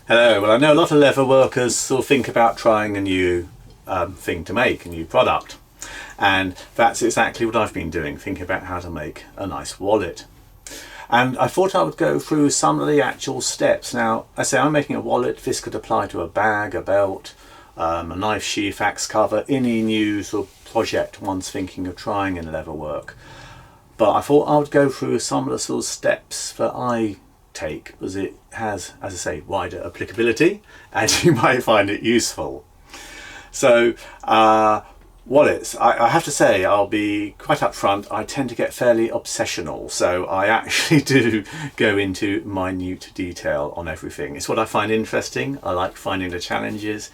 Hello. Well, I know a lot of leather workers sort of think about trying a new thing to make, a new product. And that's exactly what I've been doing, thinking about how to make a nice wallet. And I thought I would go through some of the actual steps. Now, I say I'm making a wallet. This could apply to a bag, a belt, a knife sheath, axe cover, any new sort of project one's thinking of trying in leather work. But I thought I would go through some of the sort of steps that I take, because it has, as I say, wider applicability and you might find it useful. So wallets, I have to say, I'll be quite upfront, I tend to get fairly obsessional, so I actually do go into minute detail on everything. It's what I find interesting. I like finding the challenges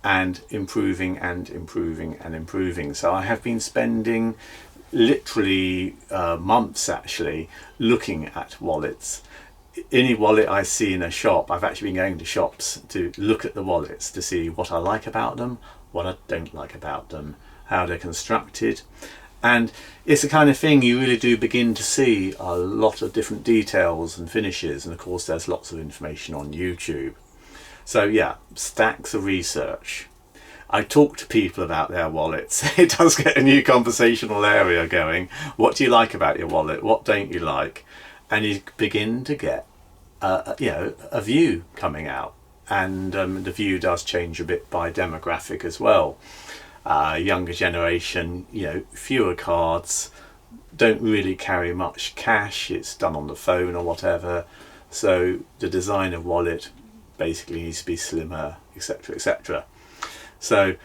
and improving and improving and improving. So I have been spending literally months actually looking at wallets. Any wallet I see in a shop, I've actually been going to shops to look at the wallets to see what I like about them, what I don't like about them, how they're constructed. And it's the kind of thing you really do begin to see a lot of different details and finishes, and of course there's lots of information on YouTube. So yeah, stacks of research. I talk to people about their wallets. It does get a new conversational area going. What do you like about your wallet? What don't you like? And you begin to get a view coming out. And the view does change a bit by demographic as well. Younger generation, fewer cards, don't really carry much cash. It's done on the phone or whatever. So the design of wallet basically needs to be slimmer, etc., etc. So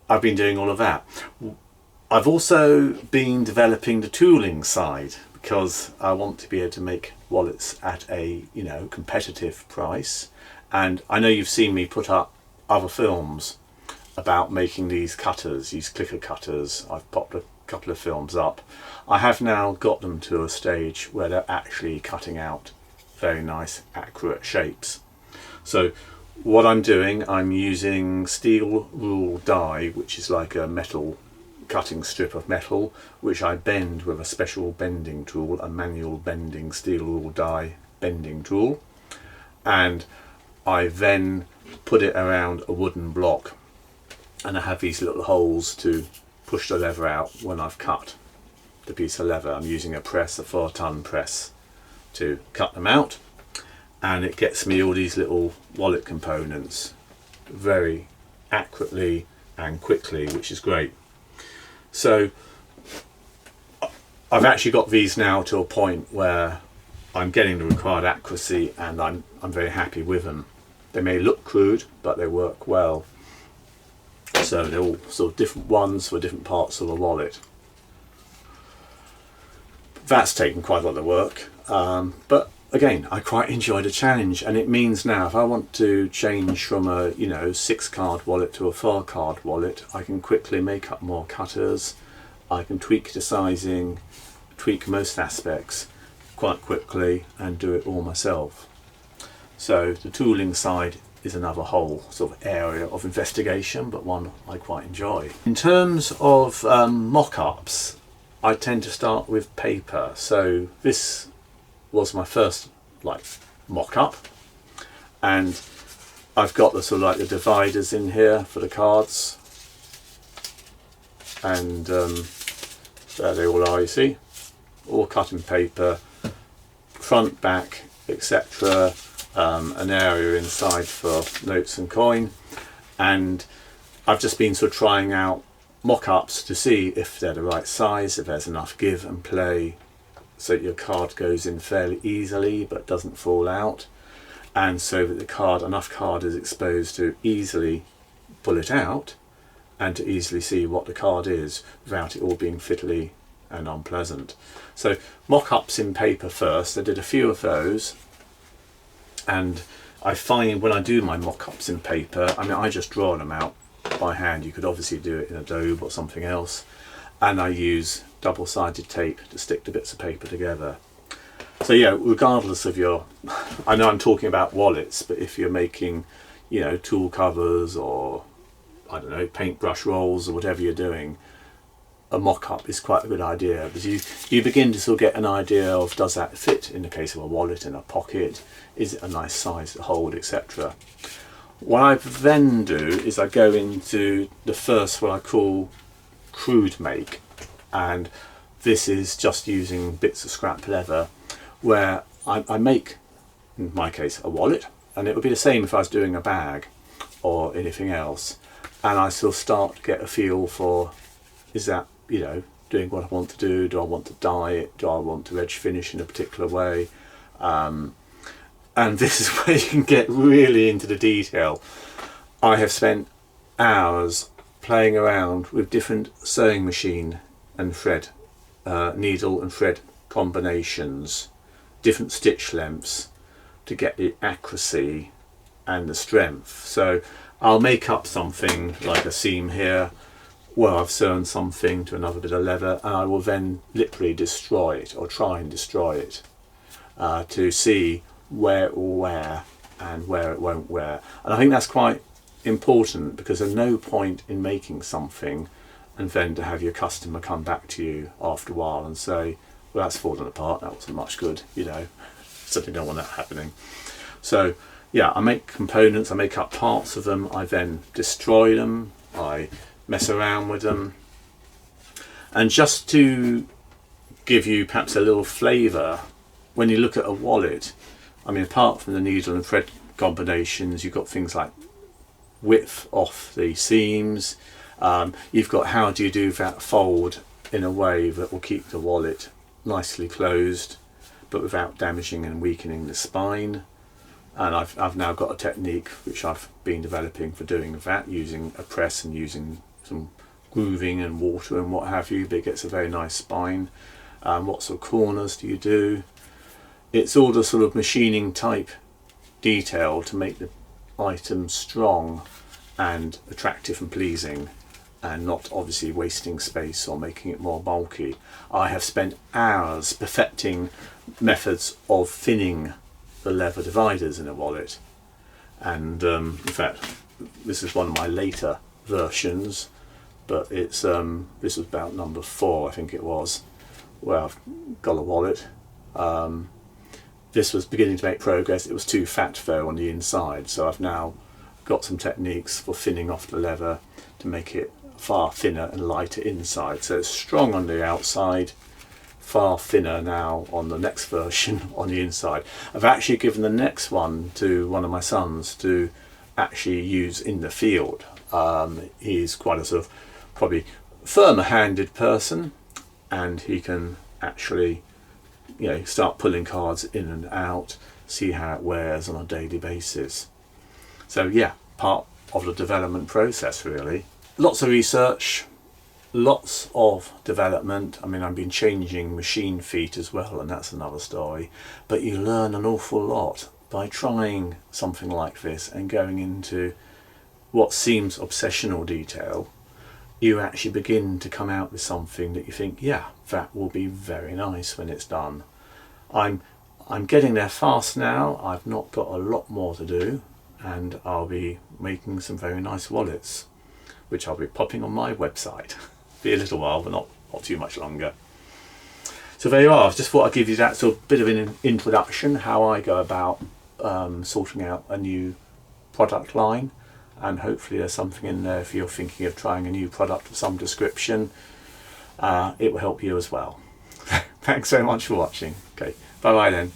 I've been doing all of that. I've also been developing the tooling side, because I want to be able to make wallets at a competitive price. And I know you've seen me put up other films about making these cutters, these clicker cutters. I've popped a couple of films up. I have now got them to a stage where they're actually cutting out very nice accurate shapes. So what I'm doing, I'm using steel rule die, which is like a metal cutting strip of metal, which I bend with a special bending tool, a manual bending steel rule die bending tool, and I then put it around a wooden block, and I have these little holes to push the leather out when I've cut the piece of leather. I'm using a press, a 4-ton press, to cut them out, and it gets me all these little wallet components very accurately and quickly, which is great. So I've actually got these now to a point where I'm getting the required accuracy, and I'm very happy with them. They may look crude, but they work well. So they're all sort of different ones for different parts of the wallet. That's taken quite a lot of work, but again, I quite enjoy the challenge, and it means now if I want to change from a 6-card wallet to a 4-card wallet, I can quickly make up more cutters. I can tweak the sizing, tweak most aspects quite quickly, and do it all myself. So the tooling side is another whole sort of area of investigation, but one I quite enjoy. In terms of mock-ups, I tend to start with paper. So this was my first mock-up, and I've got the sort of the dividers in here for the cards, and there they all are, you see, all cut in paper, front, back, etc. An area inside for notes and coin, and I've just been sort of trying out mock-ups to see if they're the right size, if there's enough give and play so that your card goes in fairly easily but doesn't fall out, and so that enough card is exposed to easily pull it out and to easily see what the card is without it all being fiddly and unpleasant. So mock-ups in paper first. I did a few of those, and I find when I do my mock-ups in paper, I just draw them out by hand. You could obviously do it in Adobe or something else, and I use double-sided tape to stick the bits of paper together. So yeah, regardless of I know I'm talking about wallets, but if you're making tool covers, or I don't know, paintbrush rolls, or whatever you're doing, a mock-up is quite a good idea, because you begin to sort of get an idea of, does that fit in the case of a wallet in a pocket, is it a nice size to hold, etc. What I then do is I go into the first, what I call crude make, and this is just using bits of scrap leather, where I make, in my case, a wallet, and it would be the same if I was doing a bag or anything else, and I sort of start to get a feel for, is that, you know, doing what I want to do I want to dye it, do I want to edge finish in a particular way, and this is where you can get really into the detail. I have spent hours playing around with different sewing machine and thread, needle and thread combinations, different stitch lengths, to get the accuracy and the strength. So I'll make up something like a seam here where I've sewn something to another bit of leather, and I will then literally destroy it, or try and destroy it, to see where it will wear and where it won't wear. And I think that's quite important, because there's no point in making something and then to have your customer come back to you after a while and say, well, that's fallen apart, that wasn't much good, you know. Certainly don't want that happening. So yeah, I make components, I make up parts of them, I then destroy them, I mess around with them. And just to give you perhaps a little flavour, when you look at a wallet, I mean, apart from the needle and thread combinations, you've got things like width off the seams, you've got how do you do that fold in a way that will keep the wallet nicely closed but without damaging and weakening the spine. And I've now got a technique which I've been developing for doing that, using a press and using some grooving and water and what have you, but it gets a very nice spine. What sort of corners do you do? It's all the sort of machining type detail to make the item strong and attractive and pleasing, and not obviously wasting space or making it more bulky. I have spent hours perfecting methods of thinning the leather dividers in a wallet, and in fact this is one of my later versions, but it's this was about number 4, I think it was, where I've got a wallet. This was beginning to make progress. It was too fat though on the inside, so I've now got some techniques for thinning off the leather to make it far thinner and lighter inside. So it's strong on the outside, far thinner now on the next version on the inside. I've actually given the next one to one of my sons to actually use in the field. He's quite a sort of probably firmer handed person, and he can actually, you know, start pulling cards in and out, see how it wears on a daily basis. So yeah, part of the development process really. Lots of research, lots of development. I mean, I've been changing machine feet as well, and that's another story. But you learn an awful lot by trying something like this and going into what seems obsessional detail. You actually begin to come out with something that you think, yeah, that will be very nice when it's done. I'm getting there fast now. I've not got a lot more to do, and I'll be making some very nice wallets, which I'll be popping on my website. Be a little while, but not too much longer. So there you are. I just thought I'd give you that sort of bit of an introduction, how I go about sorting out a new product line, and hopefully there's something in there if you're thinking of trying a new product of some description. It will help you as well. Thanks so much for watching. Okay, bye bye then.